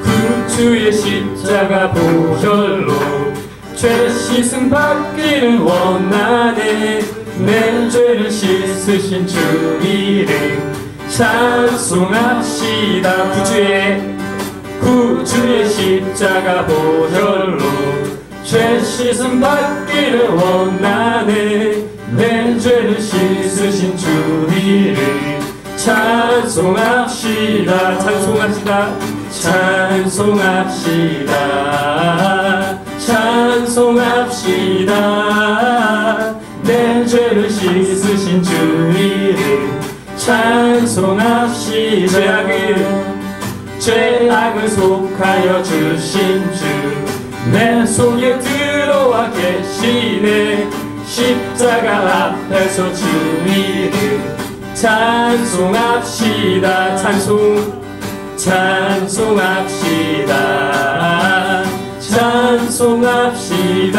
구주의 십자가 보혈로 죄 씻음 받기를 원하네. 내 죄를 씻으신 주 이름 찬송합시다. 구주의 십자가 보혈로 죄 씻음 받기를 원하네. 내 죄를 씻으신 주 이름 찬송합시다. 찬송합시다. 찬송합시다. 찬송합시다. 내 죄를 씻으신 주 이름 찬송합시다. 죄악을 속하여 주신 주 내 속에 들어와 계시네. 십자가 앞에서 주 이름 찬송합시다. 찬송합시다. 찬송합시다.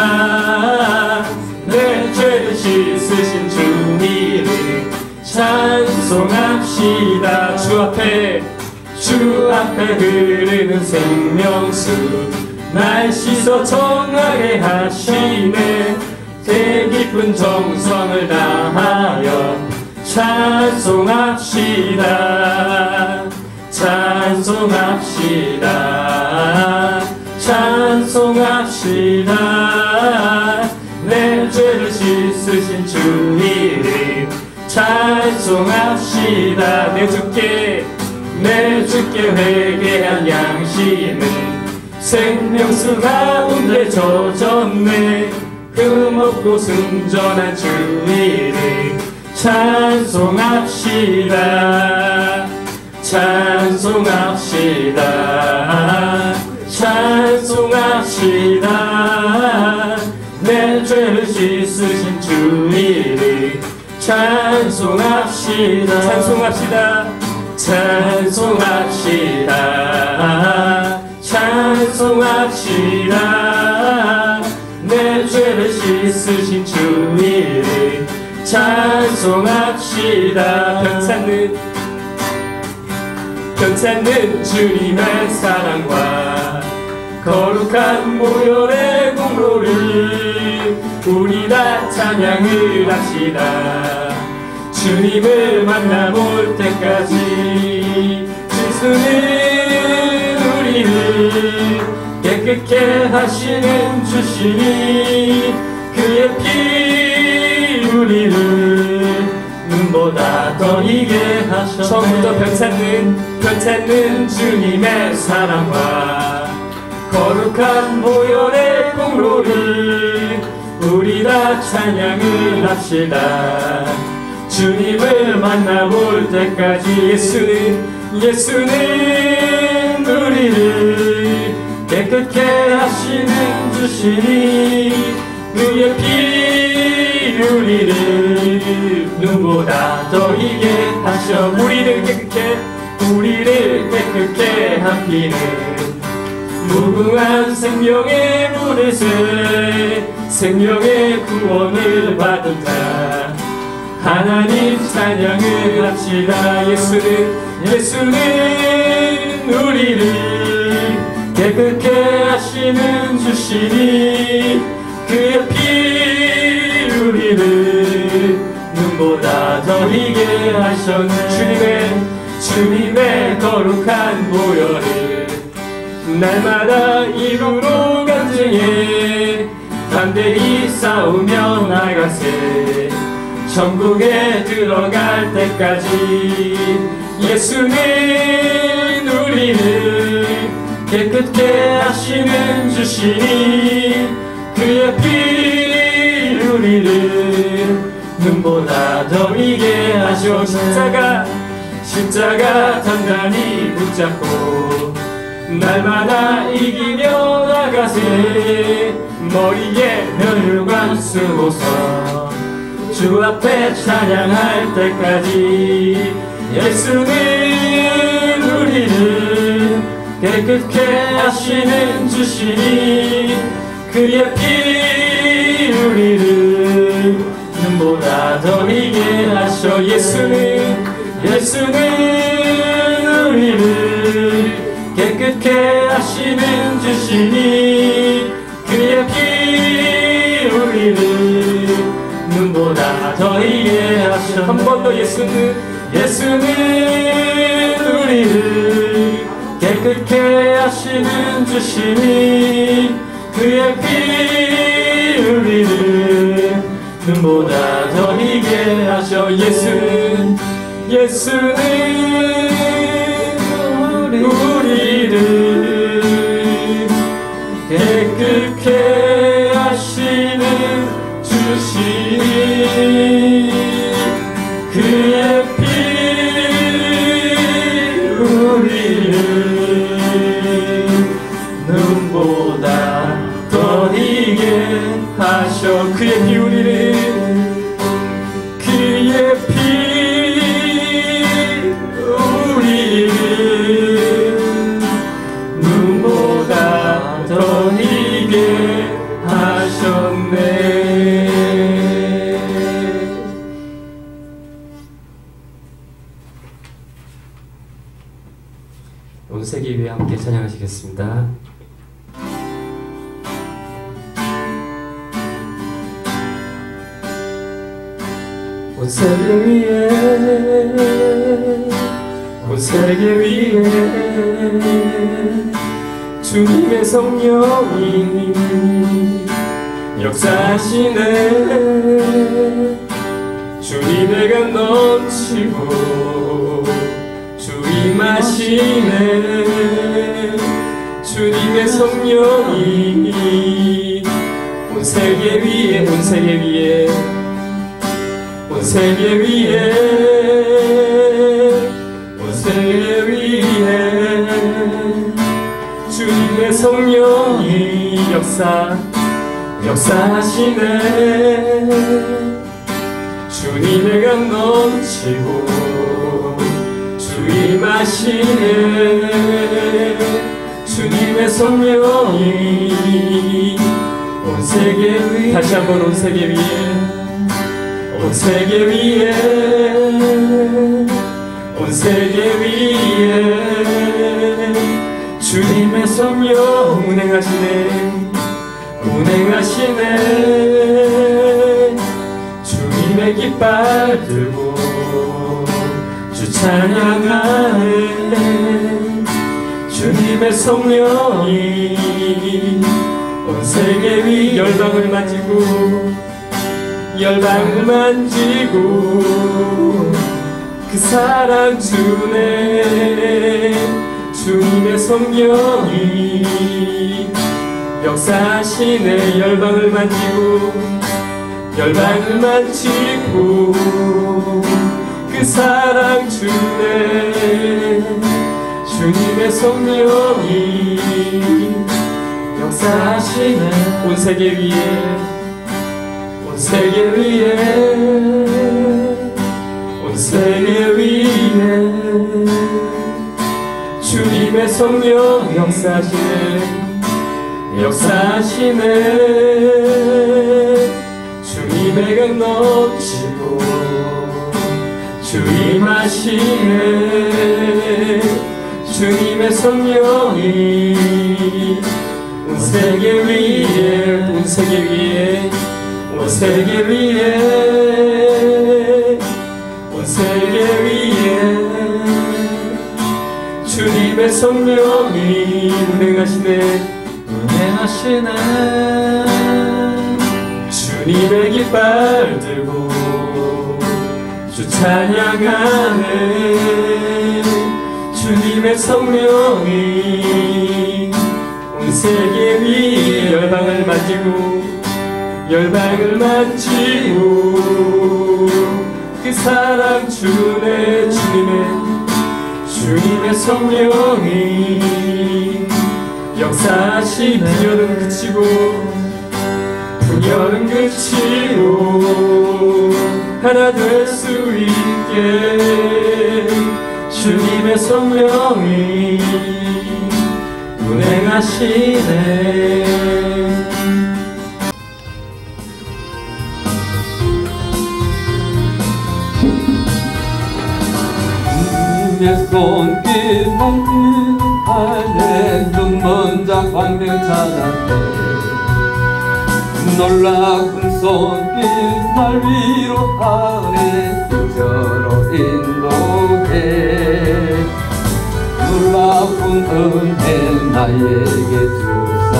내 죄를 씻으신 주 이름 찬송합시다. 주 앞에 흐르는 생명수 날 씻어 정하게 하시네. 제 깊은 정성을 다하여 찬송합시다. 찬송합시다. 찬송합시다. 내 죄를 씻으신 주 이름 찬송합시다. 내 주께 회개한 양심은 생명수 가운데 젖었네. 흠없고 순전한 주 이름 찬송합시다. 찬송합시다. 찬송합시다. 내 죄를 씻으신 주 이름 찬송합시다. 찬송합시다. 찬송합시다. 찬송합시다. 내 죄를 씻으신 주 이름 찬송합시다. 변찮는 주님의 사랑과 거룩한 보혈의 공로를 우리 다 찬양을 합시다. 주님을 만나볼 때까지 예수는 우리를 깨끗게 하시는 주시니 그의 피 우리를 눈보다 더 이게 하셨네. 처음부터 변찮는 주님의 사랑과 거룩한 보혈의 공로를 우리 다 찬양을 합시다. 주님을 만나볼 때까지 예수는 우리를 깨끗게 하시는 주시니 그의 피 우리를 눈보다 더 이게 하셔. 우리를 깨끗게 한 피는 무궁한 생명의 물에서 생명의 구원을 받은다. 하나님 찬양을 합시다. 예수는 우리를 깨끗게 하시는 주시니 그의 피 우리를 눈보다 더 희게 하셨네. 주님의 거룩한 보혈을 날마다 입으로 간증해 담대히 싸우며 나가세. 천국에 들어갈 때까지 예수는 우리를 깨끗게 하시는 주시니 그의 피 우리를 눈보다 더 이게 하셔. 십자가 단단히 붙잡고 날마다 이기며 나가세. 머리에 멸관 쓰고서 주 앞에 찬양할 때까지 예수는 우리를 깨끗게 하시는 주시니 그의 피 우리를 눈보다 더 희게 하셔. 예수는 우리를 깨끗게 하시는 주시니 그의 피 우리를 눈보다 더이게 하셔. 한 번 더 예수는 우리를 깨끗게 하시는 주시니 그의 피 우리를 눈보다 더이게 하셔. 예수는 우리를 깨끗게 하시는 주시니 그의 피 우리를 눈보다 더이게 하셔. 그의 피 우리를 눈보다 더이게 하셨네. 온 세계 위에 함께 찬양하시겠습니다. 온 세계 위에 온 세계 위에 주님의 성령이 역사하시네. 주님의 감 넘치고 주 임하시네. 주님의 성령이 온 세계 위에 온 세계 위에 온 세계 위에 온 세계 위에 주님의 성령이 역사하시네. 주님의 감 넘치고 주 임하시네. 주님의 성령이 온 세계 위에 다시 한번 온 세계 위에 온 세계 위에 온 세계 위에 주님의 성령 운행하시네. 주님의 깃발 들고 주 찬양하네. 주님의 성령이 온 세계 위 열방을 만지고 그 사랑 주네. 주님의 성령이 역사하시네. 열방을 만지고 그 사랑 주네. 주님의 성령이 역사하시네. 온 세계 위에 온 세계 위에 주님의 성령 역사하시네. 주님의 강 넘치고 주 임하시네. 주님의 성령이 온 세계 위에 온 세계 위에 주님의 성령이 운행하시네. 주님의 깃발 들고 주 찬양하네. 주님의 성령이 온 세계 위에 열방을 만지고 그 사랑 주네. 주님의 성령이 역사하시네. 분열은 그치고 하나 될 수 있게 주님의 성령이 운행하시네. 주님의 손길 날리하네 눈먼 자 광명 찾았네 놀라운 손길 날 위로하네 인저로 인도해 놀라운 은혜 나에게 주사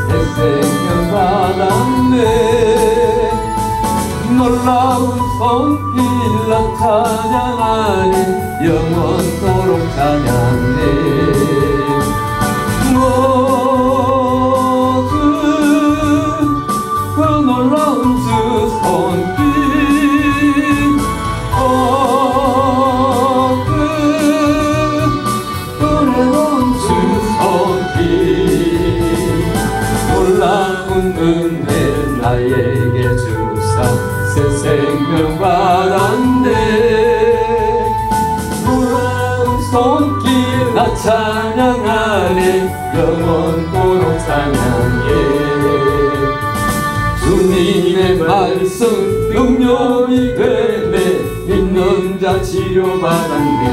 새 생명 받았네 놀라운 손길 나 찬양하네 영원토록 찬양해 그 놀라운 주 손길 그 은혜로운 주 손길 놀라운 은혜 나에게 주사 새 생명 받았네 놀라운 손길 나 찬양하네 영원토록 찬양해 주님의 말씀 능력이 되네 믿는 자 치료받았네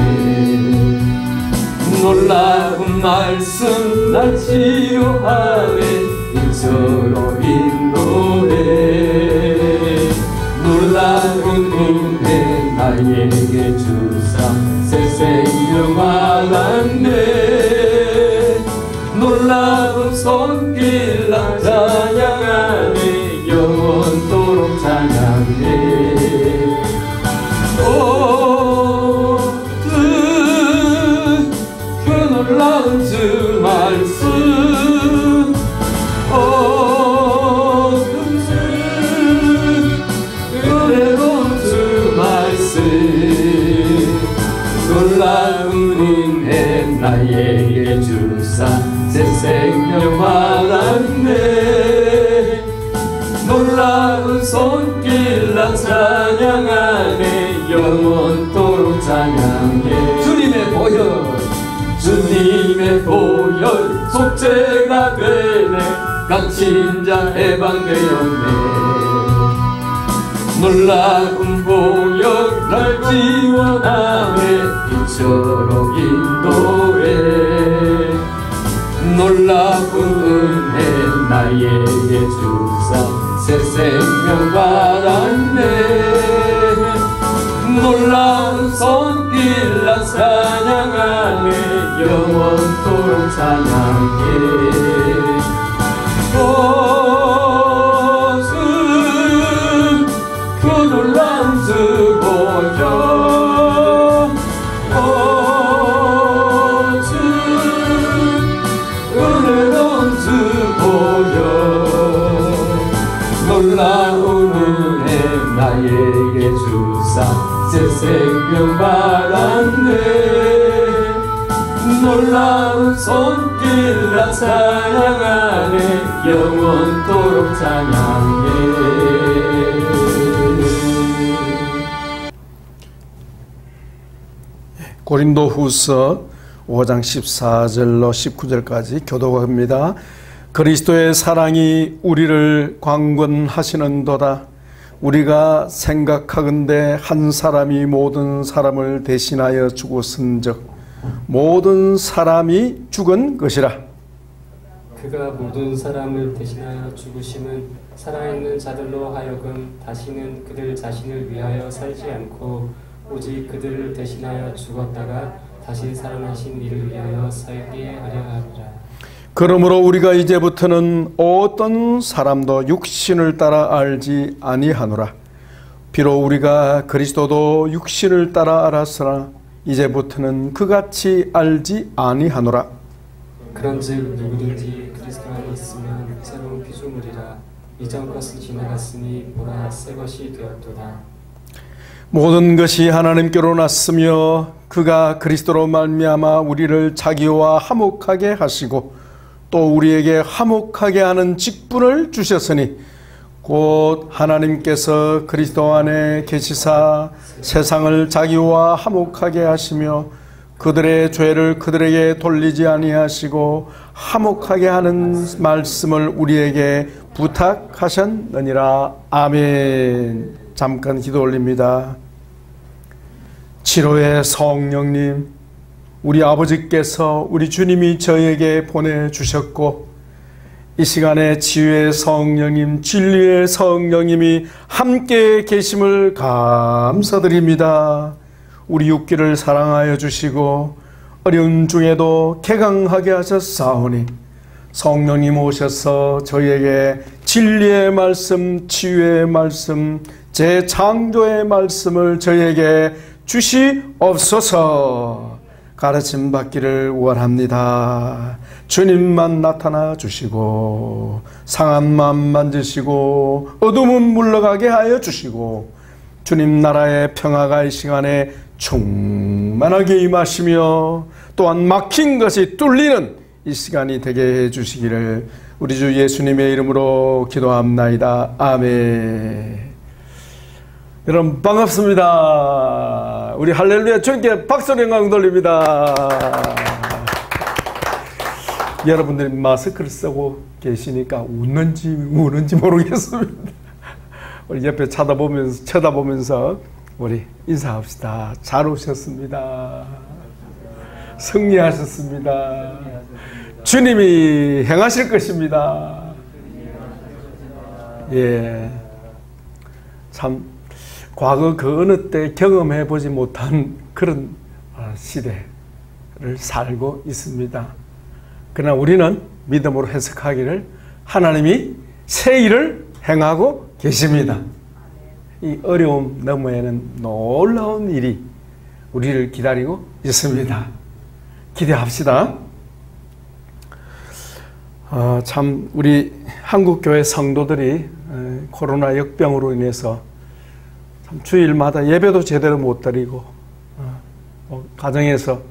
놀라운 말씀 날 치료하네 인처로 인도해 놀라운 은혜 나에게 주사 새 생명 받았네 놀라운 손길 나 찬양하네 영원토록 찬양해 그 놀라운 주 말씀 은혜로운 주 말씀 놀라운 은혜 나에게 주사 새 생명 받았네 놀라운 손길 나 찬양하네 영원토록 찬양해 주님의 보혈 속죄가 되네 갇힌 자 해방되었네 놀라운 보혈 날 지원하네 인처로 인도해 놀라운 은혜 나에게 주사 새 생명 받았네 놀라운 손길 나 찬양하네 영원토록 찬양해 그 놀라운 주 보혈 은혜로운 주 보혈 놀라운 은혜 나에게 주사 새 생명 받았네 놀라운 손길 나 찬양하네 영원토록 찬양해 고린도후서 5장 14절로 19절까지 교독합니다. 그리스도의 사랑이 우리를 강권하시는도다. 우리가 생각하건대 한 사람이 모든 사람을 대신하여 죽었은즉 모든 사람이 죽은 것이라. 그가 모든 사람을 대신하여 죽으심은 살아있는 자들로 하여금 다시는 그들 자신을 위하여 살지 않고 오직 그들을 대신하여 죽었다가 다시 살아나신 이를 위하여 살게 하려 함이라. 그러므로 우리가 이제부터는 어떤 사람도 육신을 따라 알지 아니하노라. 비록 우리가 그리스도도 육신을 따라 알았으나 이제부터는 그같이 알지 아니하노라. 그런즉 누구든지 그리스도 안에 있으면 새로운 피조물이라. 이전 것은 지나갔으니 보라 새 것이 되었도다. 모든 것이 하나님께로 났으며 그가 그리스도로 말미암아 우리를 자기와 화목하게 하시고 또 우리에게 화목하게 하는 직분을 주셨으니 곧 하나님께서 그리스도 안에 계시사 세상을 자기와 화목하게 하시며 그들의 죄를 그들에게 돌리지 아니하시고 화목하게 하는 말씀을 우리에게 부탁하셨느니라. 아멘. 잠깐 기도 올립니다. 치료의 성령님, 우리 아버지께서 우리 주님이 저에게 보내주셨고 이 시간에 치유의 성령님, 진리의 성령님이 함께 계심을 감사드립니다. 우리 육기를 사랑하여 주시고 어려운 중에도 쾌강하게 하셨사오니 성령님 오셔서 저희에게 진리의 말씀, 치유의 말씀, 재창조의 말씀을 저희에게 주시옵소서. 가르침 받기를 원합니다. 주님만 나타나 주시고 상한 마음 만지시고 어둠은 물러가게 하여 주시고 주님 나라의 평화가 이 시간에 충만하게 임하시며 또한 막힌 것이 뚫리는 이 시간이 되게 해 주시기를 우리 주 예수님의 이름으로 기도합나이다. 아멘. 여러분 반갑습니다. 우리 할렐루야 주님께 박수를 영광 돌립니다. 여러분들이 마스크를 쓰고 계시니까 웃는지 우는지 모르겠습니다. 우리 옆에 쳐다보면서 우리 인사합시다. 잘 오셨습니다. 승리하셨습니다. 주님이 행하실 것입니다. 예, 참 과거 그 어느 때 경험해 보지 못한 그런 시대를 살고 있습니다. 그러나 우리는 믿음으로 해석하기를 하나님이 새 일을 행하고 계십니다. 이 어려움 너머에는 놀라운 일이 우리를 기다리고 있습니다. 기대합시다. 참 우리 한국교회 성도들이 코로나 역병으로 인해서 참 주일마다 예배도 제대로 못 드리고 가정에서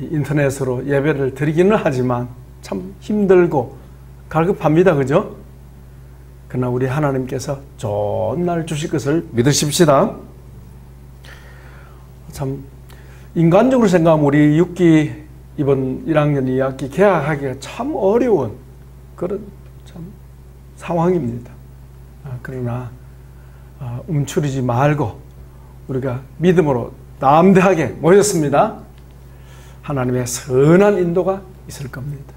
인터넷으로 예배를 드리기는 하지만 참 힘들고 갈급합니다. 그죠? 그러나 우리 하나님께서 좋은 날 주실 것을 믿으십시다. 참 인간적으로 생각하면 우리 6기 이번 1학년 2학기 개학하기가 참 어려운 그런 참 상황입니다. 그러나 움츠리지 말고 우리가 믿음으로 담대하게 모였습니다. 하나님의 선한 인도가 있을 겁니다.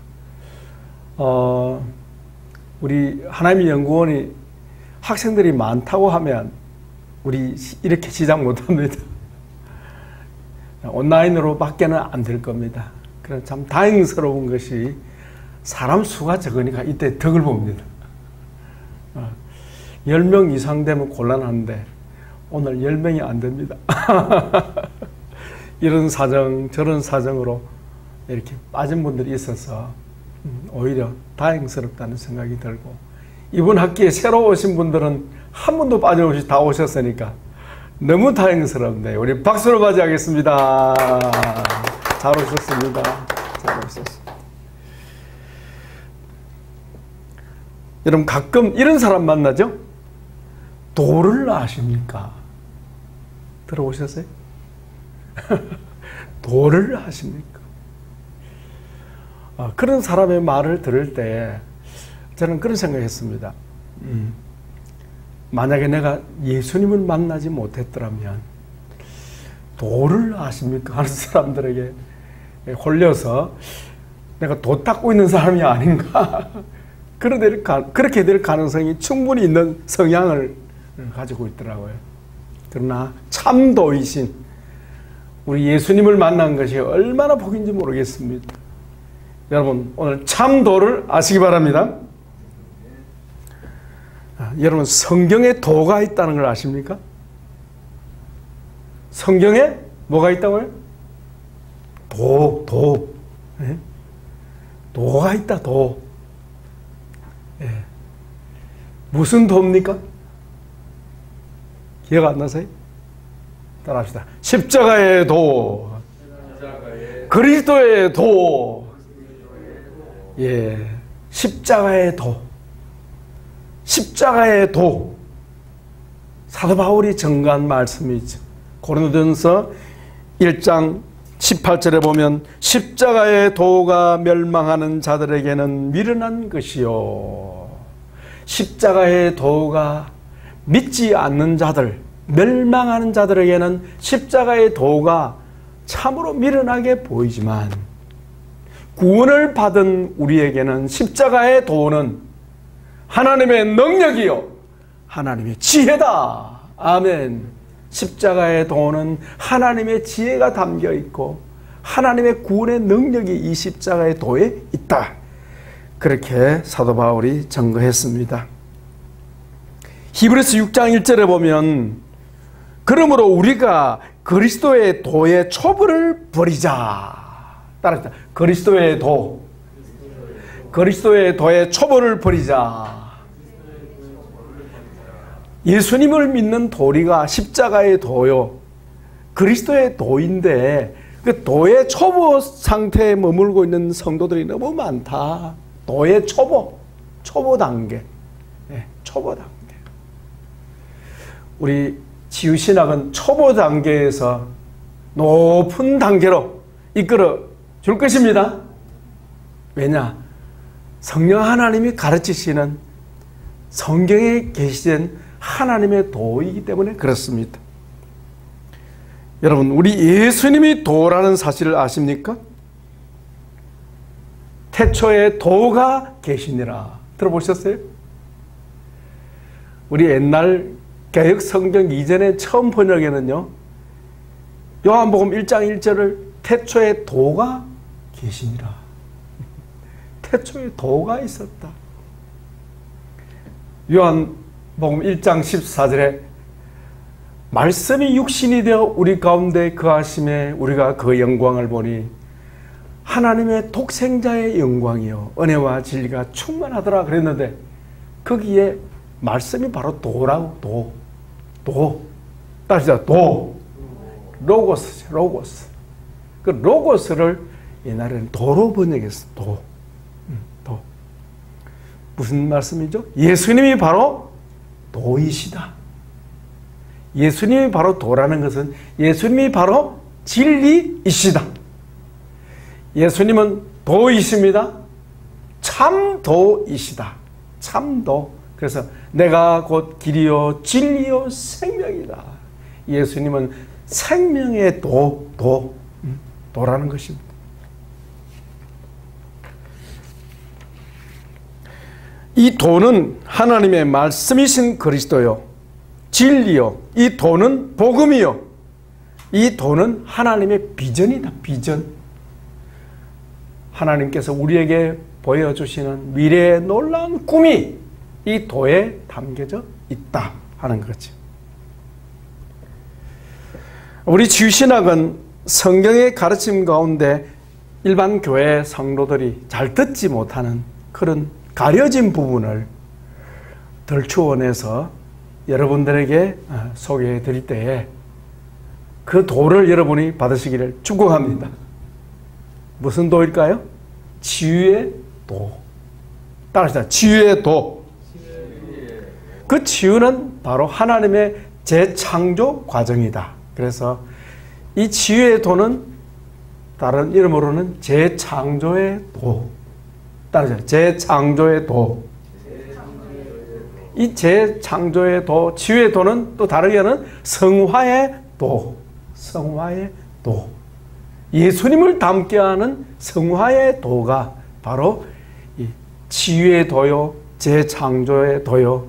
우리 하나님의 연구원이 학생들이 많다고 하면 우리 이렇게 시작 못합니다. 온라인으로 밖에는 안 될 겁니다. 그래서 참 다행스러운 것이 사람 수가 적으니까 이때 덕을 봅니다. 10명 이상 되면 곤란한데 오늘 10명이 안 됩니다. 이런 사정 저런 사정으로 이렇게 빠진 분들이 있어서 오히려 다행스럽다는 생각이 들고 이번 학기에 새로 오신 분들은 한 분도 빠짐없이 다 오셨으니까 너무 다행스럽네요. 우리 박수로 맞이하겠습니다. 잘 오셨습니다. 잘 오셨습니다. 여러분 가끔 이런 사람 만나죠? 도를 아십니까? 들어보셨어요? 도를 아십니까? 그런 사람의 말을 들을 때 저는 그런 생각했습니다. 만약에 내가 예수님을 만나지 못했더라면 도를 아십니까? 하는 사람들에게 홀려서 내가 도 닦고 있는 사람이 아닌가 그렇게 될 가능성이 충분히 있는 성향을 가지고 있더라고요. 그러나 참도이신 우리 예수님을 만난 것이 얼마나 복인지 모르겠습니다. 여러분 오늘 참도를 아시기 바랍니다. 여러분 성경에 도가 있다는 걸 아십니까? 성경에 뭐가 있다고요? 도. 네? 도가 있다, 도. 네. 무슨 도입니까? 기억 안 나세요? 따라합시다. 십자가의 도. 그리스도의 도. 예. 십자가의 도. 십자가의 도. 사도 바울이 전가한 말씀이죠. 고린도전서 1장 18절에 보면 십자가의 도가 멸망하는 자들에게는 미련한 것이요. 십자가의 도가 믿지 않는 자들, 멸망하는 자들에게는 십자가의 도가 참으로 미련하게 보이지만 구원을 받은 우리에게는 십자가의 도는 하나님의 능력이요 하나님의 지혜다. 아멘. 십자가의 도는 하나님의 지혜가 담겨 있고 하나님의 구원의 능력이 이 십자가의 도에 있다. 그렇게 사도 바울이 증거했습니다. 히브리서 6장 1절에 보면 그러므로 우리가 그리스도의 도의 초벌을 버리자. 따라합시다. 그리스도의 도. 그리스도의 도의 초벌을 버리자. 예수님을 믿는 도리가 십자가의 도요. 그리스도의 도인데 그 도의 초보 상태에 머물고 있는 성도들이 너무 많다. 도의 초보 단계. 네, 초보 단계. 우리 치유신학은 초보 단계에서 높은 단계로 이끌어 줄 것입니다. 왜냐? 성령 하나님이 가르치시는 성경에 계시된 하나님의 도이기 때문에 그렇습니다. 여러분, 우리 예수님이 도라는 사실을 아십니까? 태초에 도가 계시니라. 들어보셨어요? 우리 옛날 개역 성경 이전에 처음 번역에는요, 요한복음 1장 1절을 태초에 도가 계시니라. 태초에 도가 있었다. 요한복음 1장 14절에 말씀이 육신이 되어 우리 가운데 거하심에 우리가 그 영광을 보니 하나님의 독생자의 영광이요 은혜와 진리가 충만하더라 그랬는데 거기에 말씀이 바로 도라고. 도. 따라서 도. 로고스죠. 로고스. 그 로고스를 옛날에는 도로 번역했어. 도. 무슨 말씀이죠? 예수님이 바로 도이시다. 예수님이 바로 도라는 것은 예수님이 바로 진리이시다. 예수님은 도이십니다. 참도이시다. 참도. 그래서 내가 곧 길이요 진리요 생명이다. 예수님은 생명의 도라는 것입니다. 이 도는 하나님의 말씀이신 그리스도요 진리요, 이 도는 복음이요, 이 도는 하나님의 비전이다. 비전. 하나님께서 우리에게 보여주시는 미래의 놀라운 꿈이 이 도에 담겨져 있다 하는 거죠. 우리 주신학은 성경의 가르침 가운데 일반 교회 성도들이 잘 듣지 못하는 그런 가려진 부분을 덜추원해서 여러분들에게 소개해 드릴 때에 그 도를 여러분이 받으시기를 축복합니다. 무슨 도일까요? 치유의 도. 따라합시다. 치유의 도. 그 치유는 바로 하나님의 재창조 과정이다. 그래서 이 치유의 도는 다른 이름으로는 재창조의 도. 따라서 재창조의 도. 이 재창조의 도, 치유의 도는 또 다르게는 성화의 도. 성화의 도. 예수님을 닮게 하는 성화의 도가 바로 이 치유의 도요, 재창조의 도요,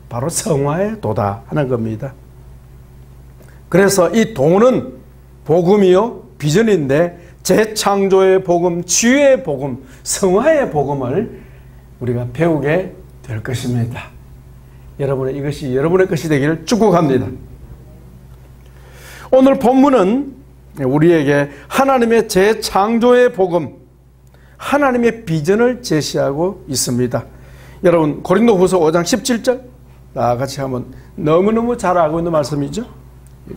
바로 성화의 도다 하는 겁니다. 그래서 이 도는 복음이요, 비전인데 재창조의 복음, 치유의 복음, 성화의 복음을 우리가 배우게 될 것입니다. 여러분의 이것이 여러분의 것이 되기를 축복합니다. 오늘 본문은 우리에게 하나님의 재창조의 복음, 하나님의 비전을 제시하고 있습니다. 여러분 고린도후서 5장 17절 다 같이 한번 너무너무 잘 알고 있는 말씀이죠.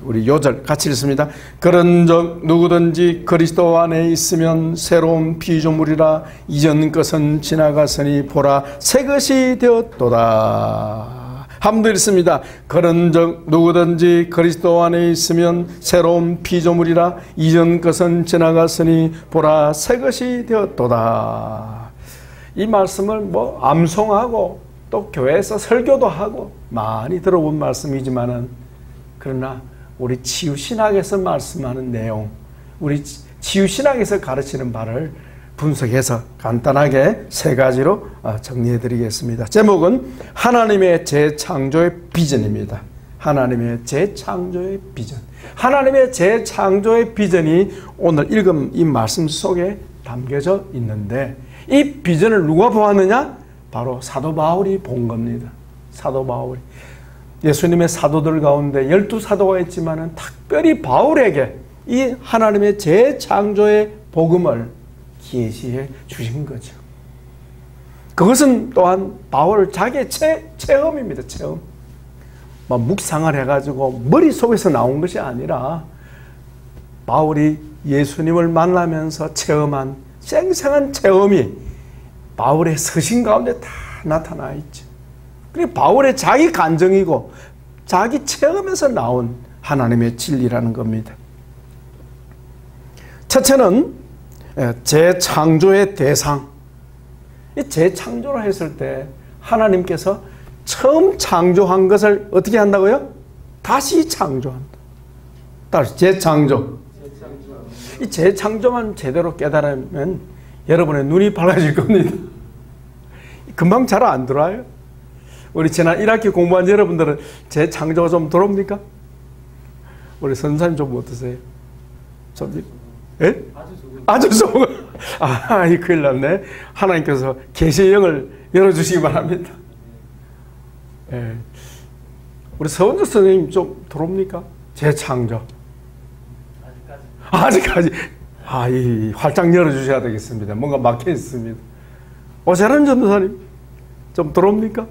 우리 요절 같이 읽습니다. 그런즉 누구든지 그리스도 안에 있으면 새로운 피조물이라 이전 것은 지나갔으니 보라 새 것이 되었도다. 한번 더 읽습니다. 그런즉 누구든지 그리스도 안에 있으면 새로운 피조물이라 이전 것은 지나갔으니 보라 새 것이 되었도다. 이 말씀을 암송하고 또 교회에서 설교도 하고 많이 들어본 말씀이지만은 그러나 우리 치유신학에서 말씀하는 내용, 우리 치유신학에서 가르치는 바를 분석해서 간단하게 세 가지로 정리해 드리겠습니다. 제목은 하나님의 재창조의 비전입니다. 하나님의 재창조의 비전. 하나님의 재창조의 비전이 오늘 읽은 이 말씀 속에 담겨져 있는데, 이 비전을 누가 보았느냐? 바로 사도 바울이 본 겁니다. 사도 바울이. 예수님의 사도들 가운데 12사도가 있지만 특별히 바울에게 이 하나님의 재창조의 복음을 계시해 주신 거죠. 그것은 또한 바울 자기의 체험입니다. 체험. 묵상을 해가지고 머릿속에서 나온 것이 아니라 바울이 예수님을 만나면서 체험한 생생한 체험이 바울의 서신 가운데 다 나타나 있죠. 그게 바울의 자기 감정이고 자기 체험에서 나온 하나님의 진리라는 겁니다. 첫째는 재창조의 대상. 이 재창조를 했을 때 하나님께서 처음 창조한 것을 어떻게 한다고요? 다시 창조한다. 다시 재창조. 이 재창조만 제대로 깨달으면 여러분의 눈이 밝아질 겁니다. 금방 잘 안 들어와요. 우리 지난 1학기 공부한 여러분들은 재창조가 좀 들어옵니까? 우리 선생님 좀 어떠세요? 좀, 예? 아주 좋은. 이 큰일 났네. 하나님께서 계시의 영을 열어주시기 바랍니다. 예. 우리 서원주 선생님 좀 들어옵니까? 재창조. 아직까지. 이 활짝 열어주셔야 되겠습니다. 뭔가 막혀 있습니다. 오세란 전도사님 좀 들어옵니까?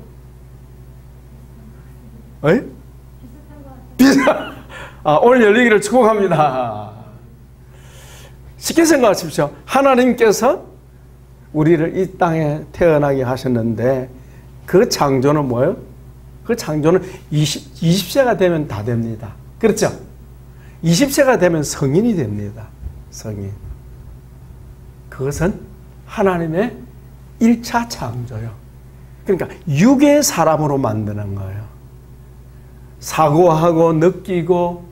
예? 비슷한. 오늘 열리기를 축복합니다. 쉽게 생각하십시오. 하나님께서 우리를 이 땅에 태어나게 하셨는데 그 창조는 뭐예요? 그 창조는 20세가 되면 다 됩니다. 그렇죠? 20세가 되면 성인이 됩니다. 성인. 그것은 하나님의 1차 창조요. 그러니까 육의 사람으로 만드는 거예요. 사고하고 느끼고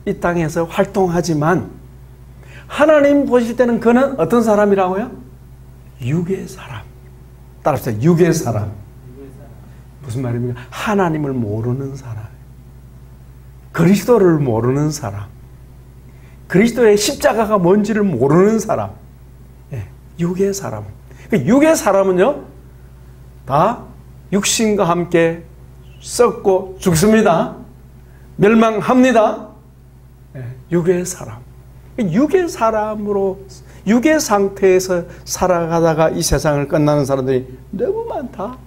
이 땅에서 활동하지만 하나님 보실 때는 그는 어떤 사람이라고요? 육의 사람. 따라서 육의 사람. 무슨 말입니까? 하나님을 모르는 사람. 그리스도를 모르는 사람. 그리스도의 십자가가 뭔지를 모르는 사람. 육의 사람. 육의 사람은요, 다 육신과 함께 썩고 죽습니다. 멸망합니다. 육의 사람. 육의 사람으로, 육의 상태에서 살아가다가 이 세상을 끝나는 사람들이 너무 많다.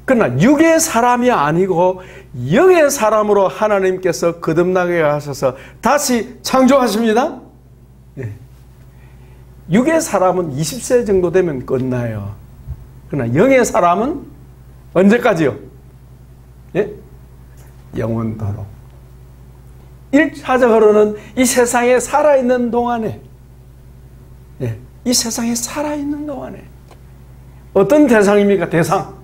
그러나 육의 사람이 아니고 영의 사람으로 하나님께서 거듭나게 하셔서 다시 창조하십니다. 육의 사람은 20세 정도 되면 끝나요. 그러나 영의 사람은 언제까지요? 영원토록. 1차적으로는 이 세상에 살아있는 동안에, 이 세상에 살아있는 동안에 어떤 대상입니까? 대상.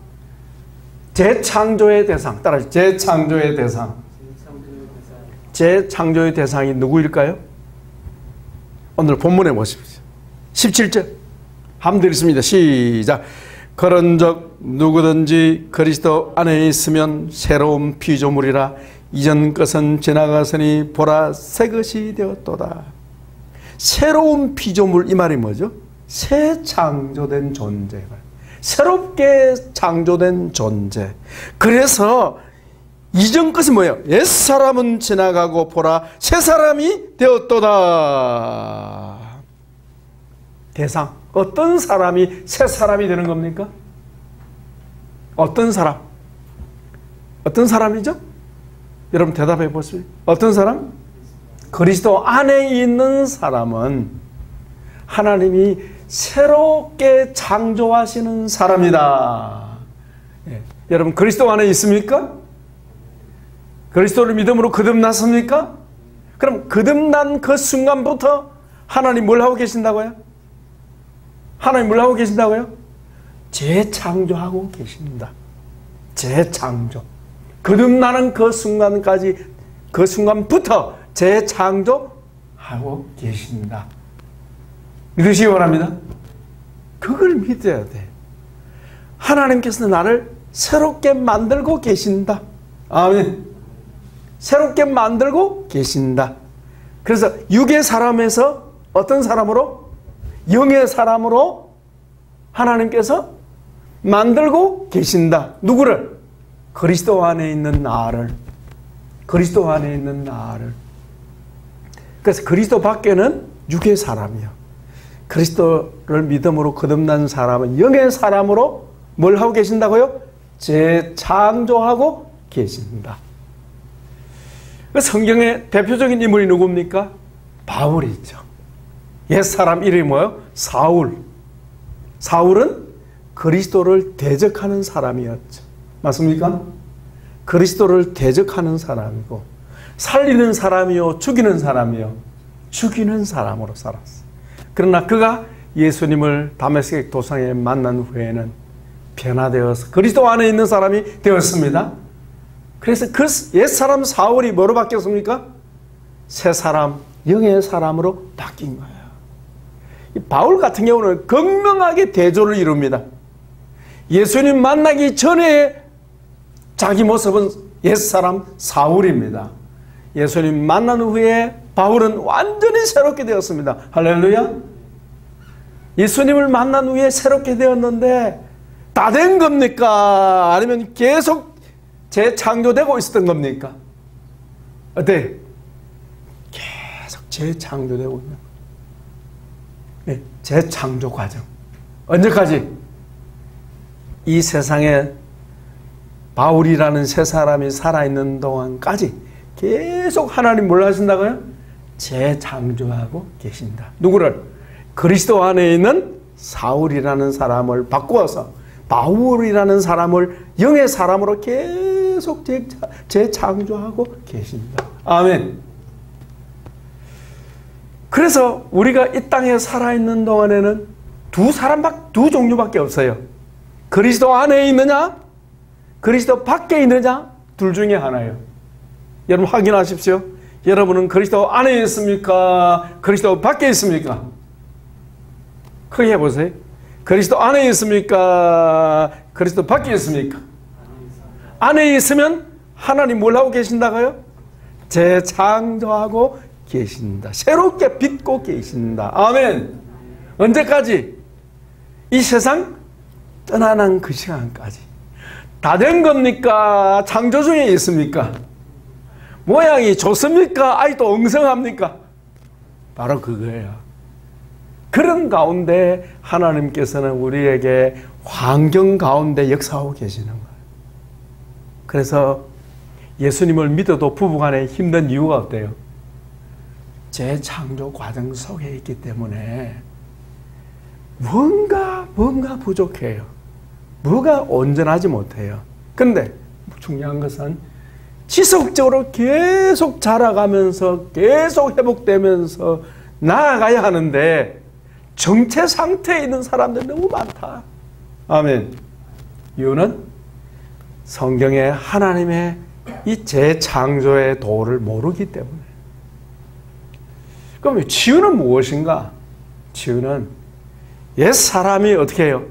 재창조의 대상. 따라서 재창조의 대상. 재창조의 대상이 누구일까요? 오늘 본문에 보십시오. 17절 한번 드리겠습니다. 시작. 그런즉 누구든지 그리스도 안에 있으면 새로운 피조물이라 이전 것은 지나갔으니 보라 새 것이 되었도다. 새로운 피조물, 이 말이 뭐죠? 새 창조된 존재. 새롭게 창조된 존재. 그래서 이전 것은 뭐예요? 옛사람은 지나가고 보라 새 사람이 되었도다. 대상. 어떤 사람이 새 사람이 되는 겁니까? 어떤 사람? 어떤 사람이죠? 여러분 대답해 보세요. 어떤 사람? 그리스도 안에 있는 사람은 하나님이 새롭게 창조하시는 사람이다. 여러분 그리스도 안에 있습니까? 그리스도를 믿음으로 거듭났습니까? 그럼 거듭난 그 순간부터 하나님 뭘 하고 계신다고요? 하나님 뭘 하고 계신다고요? 재창조하고 계십니다. 재창조. 거듭나는 그 순간까지 그 순간부터 재창조하고 계신다. 믿으시기 바랍니다. 그걸 믿어야 돼. 하나님께서 나를 새롭게 만들고 계신다. 아멘. 새롭게 만들고 계신다. 그래서 육의 사람에서 어떤 사람으로? 영의 사람으로 하나님께서 만들고 계신다. 누구를? 그리스도 안에 있는 나를. 그리스도 안에 있는 나를. 그래서 그리스도 밖에는 육의 사람이요. 그리스도를 믿음으로 거듭난 사람은 영의 사람으로 뭘 하고 계신다고요? 재창조하고 계신다. 성경의 대표적인 인물이 누굽니까? 바울이죠. 옛사람 이름이 뭐예요? 사울. 사울은 그리스도를 대적하는 사람이었죠. 맞습니까? 그리스도를 대적하는 사람이고 살리는 사람이요 죽이는 사람이요 죽이는 사람으로 살았어요. 그러나 그가 예수님을 다메섹 도상에 만난 후에는 변화되어서 그리스도 안에 있는 사람이 되었습니다. 그래서 그 옛사람 사울이 뭐로 바뀌었습니까? 새 사람, 영의 사람으로 바뀐 거예요. 바울 같은 경우는 건강하게 대조를 이룹니다. 예수님 만나기 전에 자기 모습은 옛사람 사울입니다. 예수님 만난 후에 바울은 완전히 새롭게 되었습니다. 할렐루야. 예수님을 만난 후에 새롭게 되었는데 다 된 겁니까? 아니면 계속 재창조되고 있었던 겁니까? 어때? 계속 재창조되고 있는 거예요. 네, 재창조 과정. 언제까지? 이 세상에 바울이라는 새 사람이 살아있는 동안까지 계속 하나님 뭘 하신다고요? 재창조하고 계신다. 누구를? 그리스도 안에 있는 사울이라는 사람을 바꾸어서 바울이라는 사람을 영의 사람으로 계속 재창조하고 계신다. 아멘. 그래서 우리가 이 땅에 살아있는 동안에는 두 종류밖에 없어요. 그리스도 안에 있느냐? 그리스도 밖에 있느냐? 둘 중에 하나예요. 여러분 확인하십시오. 여러분은 그리스도 안에 있습니까? 그리스도 밖에 있습니까? 크게 해보세요. 그리스도 안에 있습니까? 그리스도 밖에 있습니까? 안에 있으면 하나님 뭘 하고 계신다고요? 재창조하고 계신다. 새롭게 빚고 계신다. 아멘. 언제까지? 이 세상 떠나는 그 시간까지. 다 된 겁니까? 창조 중에 있습니까? 모양이 좋습니까? 아직도 엉성합니까? 바로 그거예요. 그런 가운데 하나님께서는 우리에게 환경 가운데 역사하고 계시는 거예요. 그래서 예수님을 믿어도 부부간에 힘든 이유가 어때요? 재창조 과정 속에 있기 때문에 뭔가 부족해요. 뭐가 온전하지 못해요. 그런데 중요한 것은 지속적으로 계속 자라가면서 계속 회복되면서 나아가야 하는데 정체 상태에 있는 사람들이 너무 많다. 아멘. 이유는 성경에 하나님의 이 재창조의 도를 모르기 때문에. 그럼 치유는 무엇인가? 치유는 옛사람이 어떻게 해요?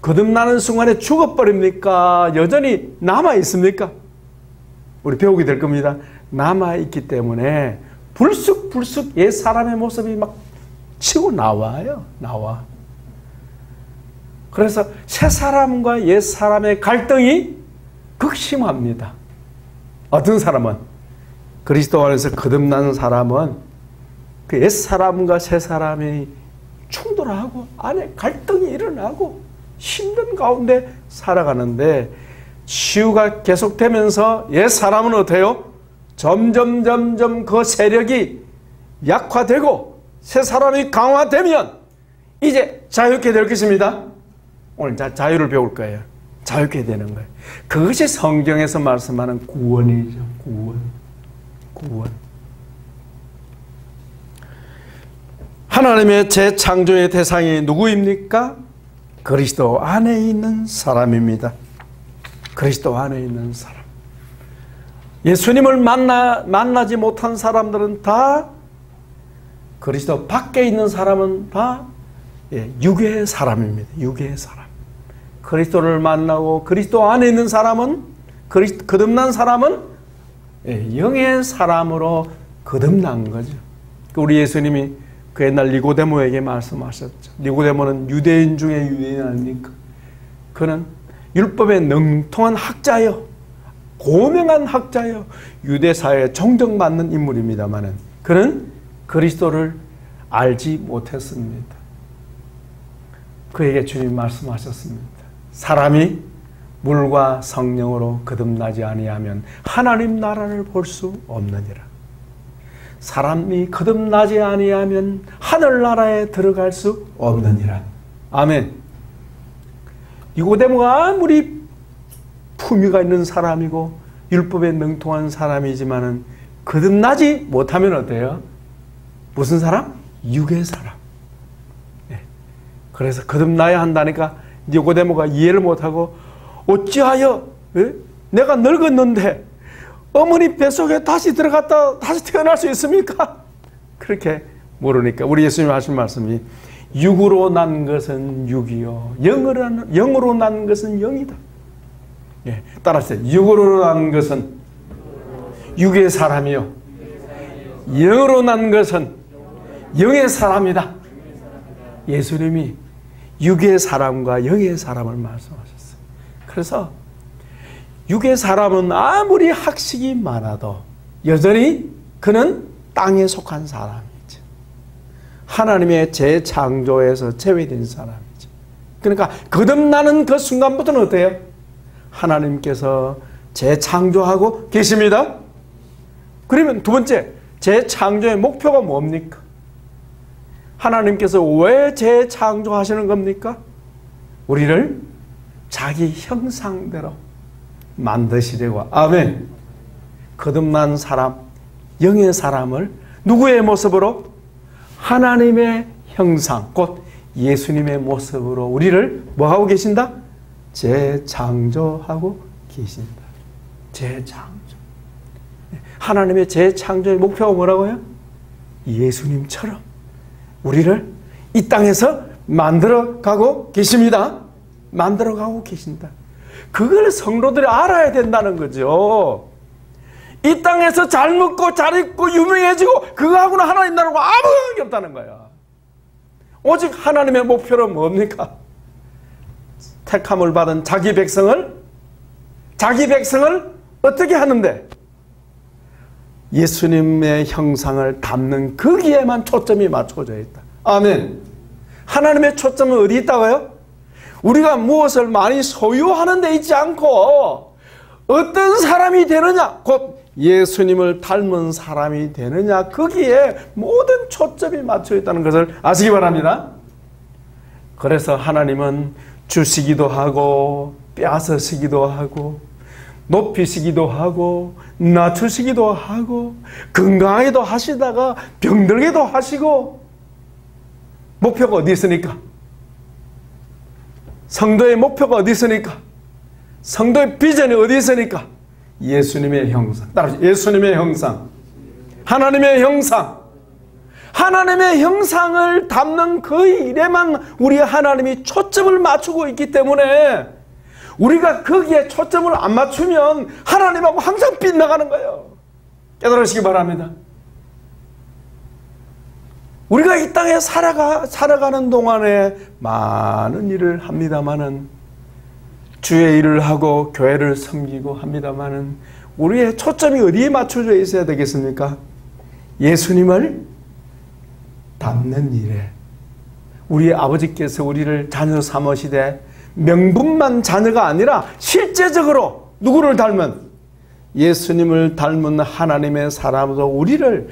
거듭나는 순간에 죽어버립니까? 여전히 남아있습니까? 우리 배우게 될 겁니다. 남아있기 때문에 불쑥 옛사람의 모습이 막 치고 나와요. 나와. 그래서 새사람과 옛사람의 갈등이 극심합니다. 어떤 사람은 그리스도 안에서 거듭난 사람은 그 옛사람과 새사람이 충돌하고 안에 갈등이 일어나고 힘든 가운데 살아가는데 치유가 계속되면서 옛사람은 어때요? 점점 그 세력이 약화되고 새사람이 강화되면 이제 자유케 될 것입니다. 오늘 자유를 배울 거예요. 자유케 되는 거예요. 그것이 성경에서 말씀하는 구원이죠. 구원. 하나님의 재창조의 대상이 누구입니까? 그리스도 안에 있는 사람입니다. 그리스도 안에 있는 사람. 예수님을 만나지 못한 사람들은 다 그리스도 밖에 있는 사람은 다 육의 사람입니다. 육의 사람. 그리스도를 만나고 그리스도 안에 있는 사람은 거듭난 사람은 영의 사람으로 거듭난 거죠. 우리 예수님이 그 옛날 니고데모에게 말씀하셨죠. 니고데모는 유대인 중에 유대인 아닙니까? 그는 율법에 능통한 학자요, 고명한 학자요, 유대사회에 존경받는 인물입니다마는 그는 그리스도를 알지 못했습니다. 그에게 주님 말씀하셨습니다. 사람이 물과 성령으로 거듭나지 아니하면 하나님 나라를 볼 수 없느니라. 사람이 거듭나지 아니하면 하늘나라에 들어갈 수 없느니라. 아멘. 니고데모가 아무리 품위가 있는 사람이고 율법에 능통한 사람이지만은 거듭나지 못하면 어때요? 무슨 사람? 육의 사람. 그래서 거듭나야 한다니까 니고데모가 이해를 못하고 어찌하여 내가 늙었는데 어머니 뱃속에 다시 들어갔다 다시 태어날 수 있습니까? 그렇게 모르니까 우리 예수님 하신 말씀이 육으로 난 것은 육이요 영으로 난 것은 영이다. 따라하세요. 육으로 난 것은 육의 사람이요 영으로 난 것은 영의 사람이다. 예수님이 육의 사람과 영의 사람을 말씀하셨어요. 그래서 육의 사람은 아무리 학식이 많아도 여전히 그는 땅에 속한 사람이죠. 하나님의 재창조에서 제외된 사람이죠. 그러니까 거듭나는 그 순간부터는 어때요? 하나님께서 재창조하고 계십니다. 그러면 두 번째, 재창조의 목표가 뭡니까? 하나님께서 왜 재창조하시는 겁니까? 우리를 자기 형상대로 만드시려고. 아멘. 거듭난 사람, 영의 사람을 누구의 모습으로? 하나님의 형상, 곧 예수님의 모습으로 우리를 뭐하고 계신다? 재창조하고 계신다. 재창조. 하나님의 재창조의 목표가 뭐라고요? 예수님처럼 우리를 이 땅에서 만들어가고 계십니다. 만들어가고 계신다. 그걸 성도들이 알아야 된다는 거죠. 이 땅에서 잘 먹고 잘 입고 유명해지고 그거하고는 하나님 나라고 아무 관계 없다는 거야. 오직 하나님의 목표는 뭡니까? 택함을 받은 자기 백성을 어떻게 하는데? 예수님의 형상을 담는 거기에만 초점이 맞춰져 있다. 아멘. 하나님의 초점은 어디 있다고요? 우리가 무엇을 많이 소유하는 데 있지 않고 어떤 사람이 되느냐, 곧 예수님을 닮은 사람이 되느냐, 거기에 모든 초점이 맞춰 있다는 것을 아시기 바랍니다. 그래서 하나님은 주시기도 하고 빼앗으시기도 하고 높이시기도 하고 낮추시기도 하고 건강하게도 하시다가 병들게도 하시고. 목표가 어디 있으니까? 성도의 목표가 어디 있으니까? 성도의 비전이 어디 있으니까? 예수님의 형상. 따라서 예수님의 형상, 하나님의 형상. 하나님의 형상을 담는 그 일에만 우리 하나님이 초점을 맞추고 있기 때문에 우리가 거기에 초점을 안 맞추면 하나님하고 항상 빗나가는 거예요. 깨달으시기 바랍니다. 우리가 이 땅에 살아가는 동안에 많은 일을 합니다마는, 주의 일을 하고 교회를 섬기고 합니다마는 우리의 초점이 어디에 맞춰져 있어야 되겠습니까? 예수님을 닮는 일에. 우리 아버지께서 우리를 자녀 삼으시되 명분만 자녀가 아니라 실제적으로 누구를 닮은? 예수님을 닮은 하나님의 사람으로 우리를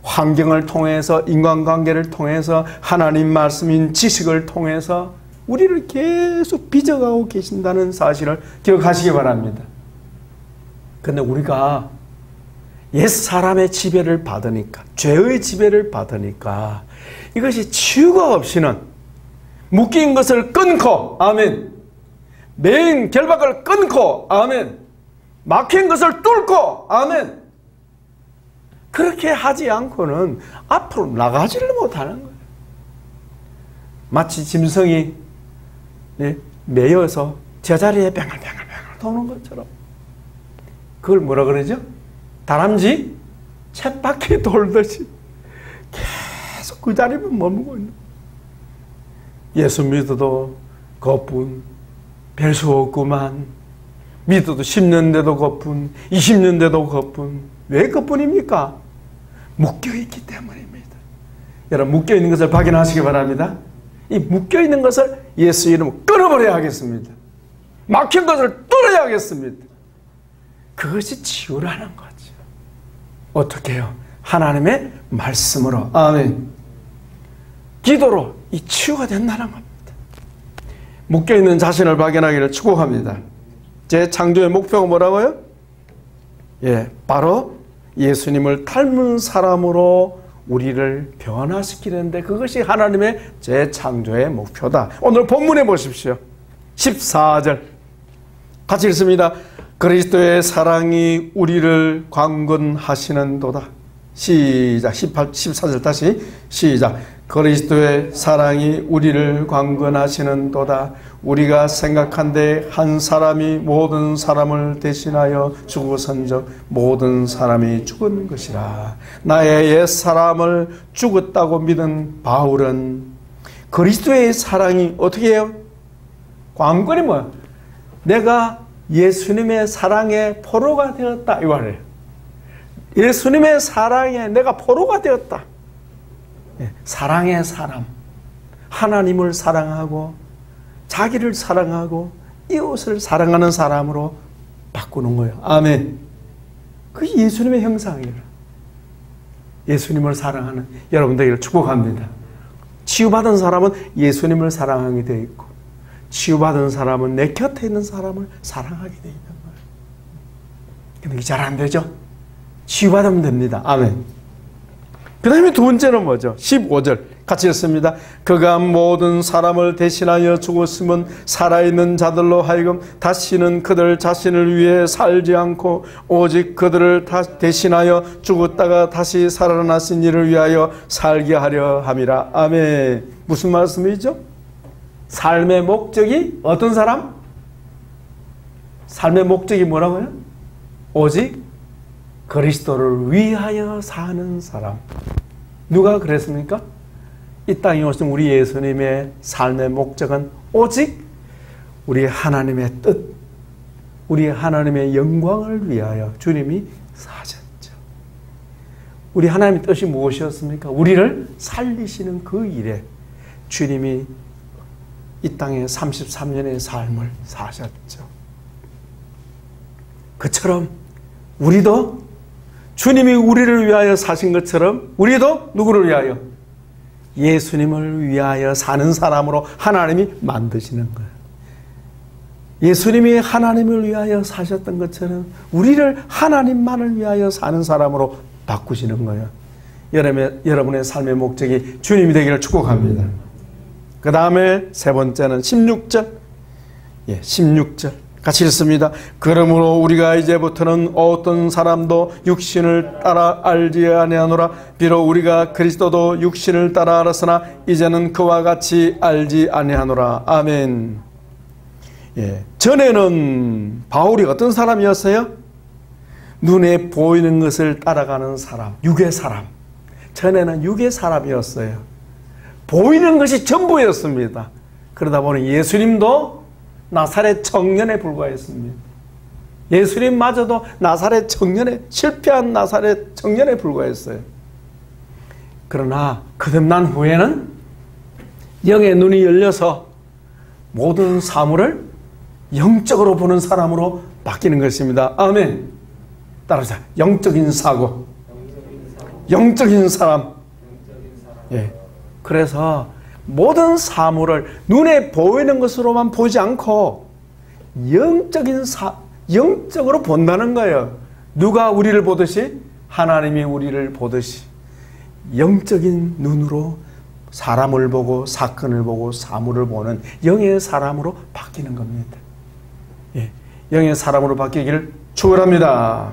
환경을 통해서, 인간관계를 통해서, 하나님 말씀인 지식을 통해서 우리를 계속 빚어가고 계신다는 사실을 기억하시기 바랍니다. 그런데 우리가 옛사람의 지배를 받으니까, 죄의 지배를 받으니까 이것이 치유가 없이는 묶인 것을 끊고, 아멘, 매인 결박을 끊고, 아멘, 막힌 것을 뚫고, 아멘. 그렇게 하지 않고는 앞으로 나가지를 못하는 거예요. 마치 짐승이 매여서 제자리에 뱅글뱅글 도는 것처럼. 그걸 뭐라 그러죠? 다람쥐 쳇바퀴 돌듯이 계속 그 자리만 머물고 있는. 예수 믿어도 거뿐, 별 수 없구만. 믿어도 10년대도 거뿐, 20년대도 거뿐. 왜 거뿐입니까? 묶여있기 때문입니다. 여러분, 묶여있는 것을 확인하시기 바랍니다. 이 묶여있는 것을 예수 이름으로 끊어버려야 하겠습니다. 막힌 것을 뚫어야 하겠습니다. 그것이 치유라는 거죠. 어떻게 해요? 하나님의 말씀으로, 아멘. 기도로 이 치유가 된다는 겁니다. 묶여있는 자신을 발견하기를 축복합니다. 제 창조의 목표가 뭐라고요? 바로 예수님을 닮은 사람으로 우리를 변화시키는데, 그것이 하나님의 재창조의 목표다. 오늘 본문에 보십시오. 14절 같이 읽습니다. 그리스도의 사랑이 우리를 강건하시는도다. 시작. 14절 다시 시작. 그리스도의 사랑이 우리를 강건하시는도다. 우리가 생각한데 한 사람이 모든 사람을 대신하여 죽으선즉 모든 사람이 죽은 것이라. 나의 옛 사람을 죽었다고 믿은 바울은 그리스도의 사랑이 어떻게 해요? 관건이 뭐야? 내가 예수님의 사랑의 포로가 되었다, 이 말이에요. 예수님의 사랑에 내가 포로가 되었다. 사랑의 사람, 하나님을 사랑하고 자기를 사랑하고 이웃을 사랑하는 사람으로 바꾸는 거예요. 아멘. 그게 예수님의 형상이에요. 예수님을 사랑하는 여러분 되기를 축복합니다. 치유받은 사람은 예수님을 사랑하게 되어 있고, 치유받은 사람은 내 곁에 있는 사람을 사랑하게 되어 있는 거예요. 근데 이게 잘 안 되죠? 치유받으면 됩니다. 아멘. 그 다음에 두 번째는 뭐죠? 15절 같이 읽습니다. 그가 모든 사람을 대신하여 죽었으면 살아있는 자들로 하여금 다시는 그들 자신을 위해 살지 않고 오직 그들을 대신하여 죽었다가 다시 살아나신 이를 위하여 살게 하려 함이라. 아멘. 무슨 말씀이죠? 삶의 목적이 어떤 사람? 삶의 목적이 뭐라고요? 오직 그리스도를 위하여 사는 사람. 누가 그랬습니까? 이 땅에 오신 우리 예수님의 삶의 목적은 오직 우리 하나님의 뜻, 우리 하나님의 영광을 위하여 주님이 사셨죠. 우리 하나님의 뜻이 무엇이었습니까? 우리를 살리시는 그 일에 주님이 이 땅에 33년의 삶을 사셨죠. 그처럼 우리도 주님이 우리를 위하여 사신 것처럼 우리도 누구를 위하여? 예수님을 위하여 사는 사람으로 하나님이 만드시는 거예요. 예수님이 하나님을 위하여 사셨던 것처럼 우리를 하나님만을 위하여 사는 사람으로 바꾸시는 거예요. 여러분의 삶의 목적이 주님이 되기를 축복합니다. 그 다음에 세 번째는 16절. 16절. 같이 읽습니다. 그러므로 우리가 이제부터는 어떤 사람도 육신을 따라 알지 아니하노라. 비록 우리가 그리스도도 육신을 따라 알았으나 이제는 그와 같이 알지 아니하노라. 아멘. 전에는 바울이 어떤 사람이었어요? 눈에 보이는 것을 따라가는 사람, 육의 사람. 전에는 육의 사람이었어요. 보이는 것이 전부였습니다. 그러다 보니 예수님도 나사렛 청년에 불과했습니다. 예수님마저도 나사렛 청년에, 실패한 나사렛 청년에 불과했어요. 그러나 거듭난 후에는 영의 눈이 열려서 모든 사물을 영적으로 보는 사람으로 바뀌는 것입니다. 아멘. 따라서 영적인 사고, 영적인 사람. 그래서 모든 사물을 눈에 보이는 것으로만 보지 않고 영적으로 본다는 거예요. 누가 우리를 보듯이? 하나님이 우리를 보듯이 영적인 눈으로 사람을 보고 사건을 보고 사물을 보는 영의 사람으로 바뀌는 겁니다. 영의 사람으로 바뀌기를 축원합니다.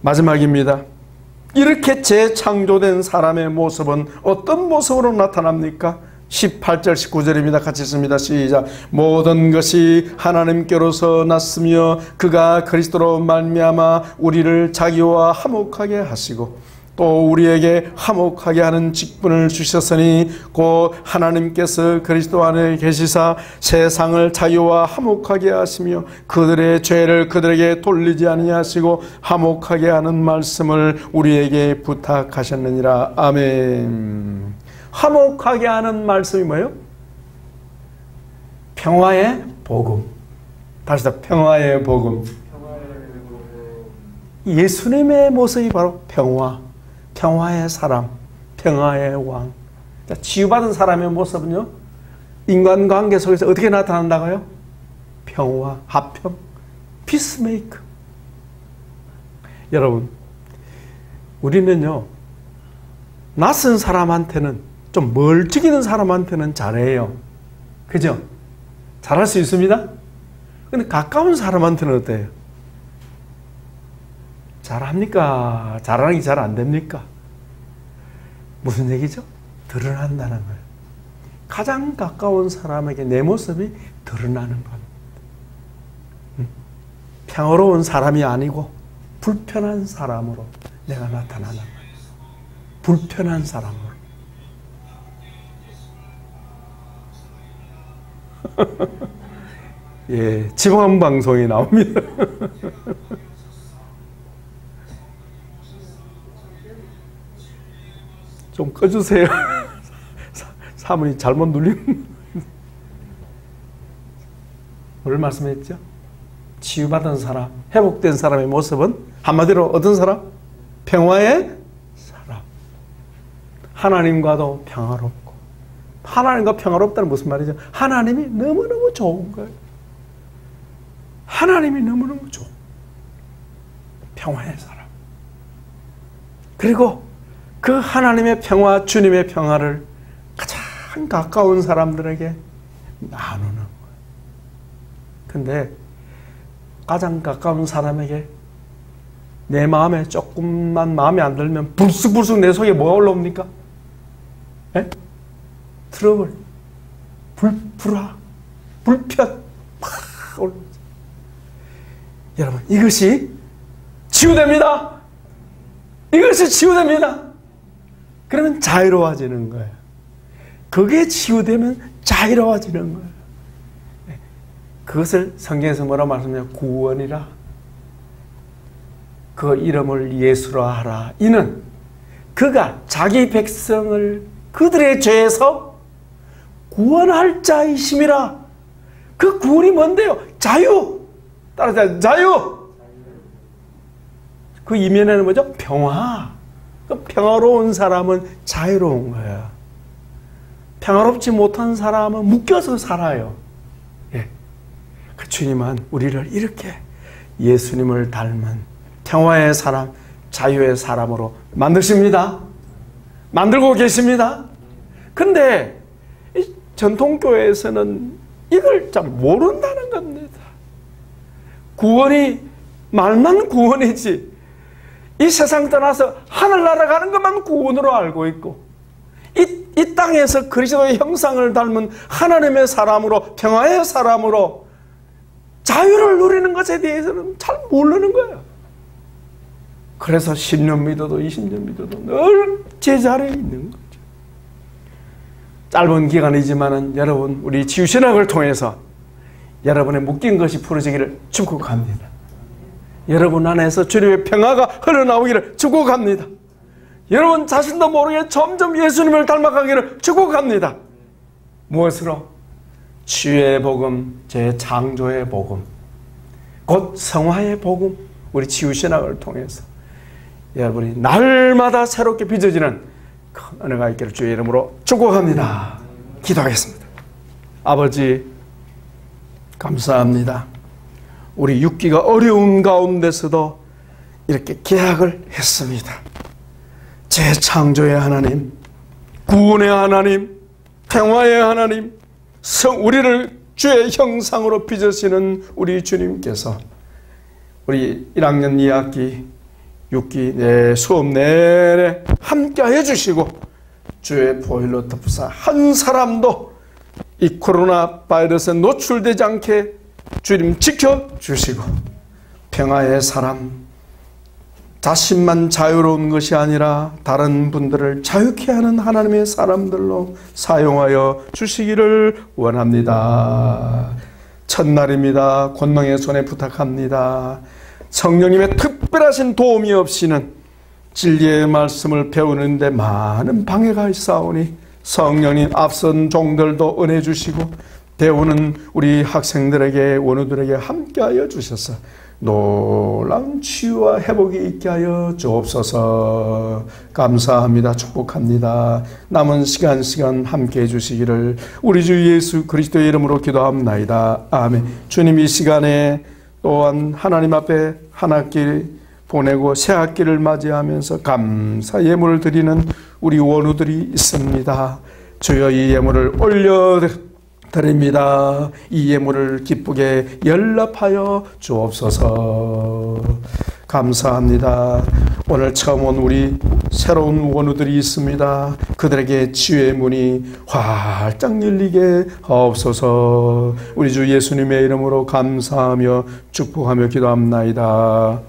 마지막입니다. 이렇게 재창조된 사람의 모습은 어떤 모습으로 나타납니까? 18절 19절입니다. 같이 읽습니다. 시작. 모든 것이 하나님께로서 났으며 그가 그리스도로 말미암아 우리를 자기와 화목하게 하시고 또 우리에게 화목하게 하는 직분을 주셨으니 곧 하나님께서 그리스도 안에 계시사 세상을 자기와 화목하게 하시며 그들의 죄를 그들에게 돌리지 아니하시고 화목하게 하는 말씀을 우리에게 부탁하셨느니라. 아멘. 화목하게 하는 말씀이 뭐예요? 평화의 복음. 다시 더 평화의 복음. 예수님의 모습이 바로 평화. 평화의 사람, 평화의 왕. 치유받은 사람의 모습은요, 인간관계 속에서 어떻게 나타난다고요? 평화, 화평, 피스메이커. 여러분, 우리는요, 낯선 사람한테는, 좀 멀찍이는 사람한테는 잘해요. 그죠? 잘할 수 있습니다? 근데 가까운 사람한테는 어때요? 잘합니까? 잘하는 게 잘 안 됩니까? 무슨 얘기죠? 드러난다는 거예요. 가장 가까운 사람에게 내 모습이 드러나는 겁니다. 평화로운 사람이 아니고 불편한 사람으로 내가 나타나는 거예요. 불편한 사람으로. 예, 지방방송이 나옵니다. 좀 꺼주세요. 사모님 잘못 눌린. 뭘 말씀했죠? 치유받은 사람, 회복된 사람의 모습은 한마디로 어떤 사람? 평화의 사람. 하나님과도 평화롭고. 하나님과 평화롭다는 무슨 말이죠? 하나님이 너무너무 좋은 거예요. 하나님이 너무너무 좋은 평화의 사람. 그리고 그 하나님의 평화, 주님의 평화를 가장 가까운 사람들에게 나누는 거예요. 근데 가장 가까운 사람에게 내 마음에 조금만 마음에 안 들면 불쑥불쑥 내 속에 뭐가 올라옵니까? 에? 트러블, 불화, 불편 막 올라오죠. 여러분, 이것이 치유됩니다. 이것이 치유됩니다. 그러면 자유로워지는 거예요. 그게 치유되면 자유로워지는 거예요. 그것을 성경에서 뭐라 말씀하냐? 구원이라. 그 이름을 예수라 하라. 이는 그가 자기 백성을 그들의 죄에서 구원할 자이심이라. 그 구원이 뭔데요? 자유. 따라서 자유. 그 이면에는 뭐죠? 평화. 그 평화로운 사람은 자유로운 거예요. 평화롭지 못한 사람은 묶여서 살아요. 예. 그 주님은 우리를 이렇게 예수님을 닮은 평화의 사람, 자유의 사람으로 만드십니다. 만들고 계십니다. 근데 이 전통교회에서는 이걸 잘 모른다는 겁니다. 구원이 말만 구원이지 이 세상 떠나서 하늘나라 가는 것만 구원으로 알고 있고 이 땅에서 그리스도의 형상을 닮은 하나님의 사람으로 평화의 사람으로 자유를 누리는 것에 대해서는 잘 모르는 거예요. 그래서 10년 믿어도 20년 믿어도 늘 제자리에 있는 거죠. 짧은 기간이지만은 여러분 우리 치유신학을 통해서 여러분의 묶인 것이 풀어지기를 축복합니다. 여러분 안에서 주님의 평화가 흘러나오기를 축복합니다. 여러분 자신도 모르게 점점 예수님을 닮아가기를 축복합니다. 무엇으로? 치유의 복음, 재창조의 복음, 곧 성화의 복음, 우리 치유신학을 통해서 여러분이 날마다 새롭게 빚어지는 큰 은혜가 있기를 주의 이름으로 축복합니다. 기도하겠습니다. 아버지 감사합니다. 우리 육기가 어려운 가운데서도 이렇게 계약을 했습니다. 재창조의 하나님, 구원의 하나님, 평화의 하나님, 우리를 주의 형상으로 빚으시는 우리 주님께서 우리 1학년 2학기 6기 내 수업 내내 함께 해주시고 주의 보혈로 덮으사 한 사람도 이 코로나 바이러스에 노출되지 않게 주님 지켜주시고 평화의 사람, 자신만 자유로운 것이 아니라 다른 분들을 자유케 하는 하나님의 사람들로 사용하여 주시기를 원합니다. 첫날입니다. 권능의 손에 부탁합니다. 성령님의 특별하신 도움이 없이는 진리의 말씀을 배우는데 많은 방해가 있사오니 성령님 앞선 종들도 은혜 주시고 배우는 우리 학생들에게 원우들에게 함께하여 주셔서 놀라운 치유와 회복이 있게 하여 주옵소서. 감사합니다. 축복합니다. 남은 시간 함께해 주시기를 우리 주 예수 그리스도의 이름으로 기도합나이다. 아멘. 주님 이 시간에 또한 하나님 앞에 한 학기 보내고 새 학기를 맞이하면서 감사 예물을 드리는 우리 원우들이 있습니다. 주여 이 예물을 올려드립니다. 이 예물을 기쁘게 연락하여 주옵소서. 감사합니다. 오늘 처음 온 우리 새로운 원우들이 있습니다. 그들에게 치유의 문이 활짝 열리게 하옵소서. 우리 주 예수님의 이름으로 감사하며 축복하며 기도합나이다.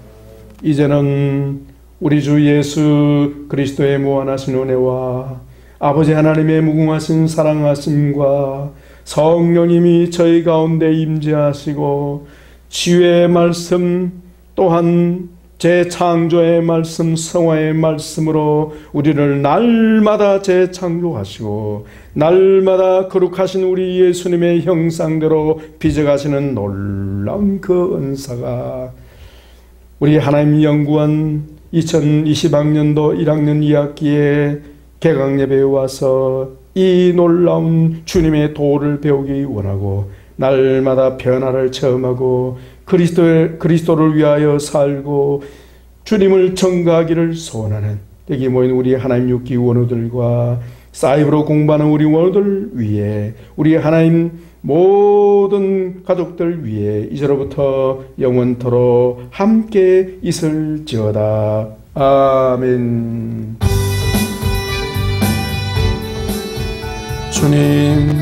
이제는 우리 주 예수 그리스도의 무한하신 은혜와 아버지 하나님의 무궁하신 사랑하심과 성령님이 저희 가운데 임재하시고 치유의 말씀 또한 재창조의 말씀 성화의 말씀으로 우리를 날마다 재창조하시고 날마다 거룩하신 우리 예수님의 형상대로 빚어가시는 놀라운 그 은사가 우리 하나님 연구원 2020학년도 1학년 2학기에 개강예배에 와서 이 놀라운 주님의 도를 배우기 원하고 날마다 변화를 체험하고 그리스도를 위하여 살고 주님을 전가하기를 소원하는 여기 모인 우리 하나님 6기 원우들과 사이버로 공부하는 우리 원우들 위해 우리 하나님 모든 가족들 위해 이제로부터 영원토록 함께 있을지어다. 아멘. 주님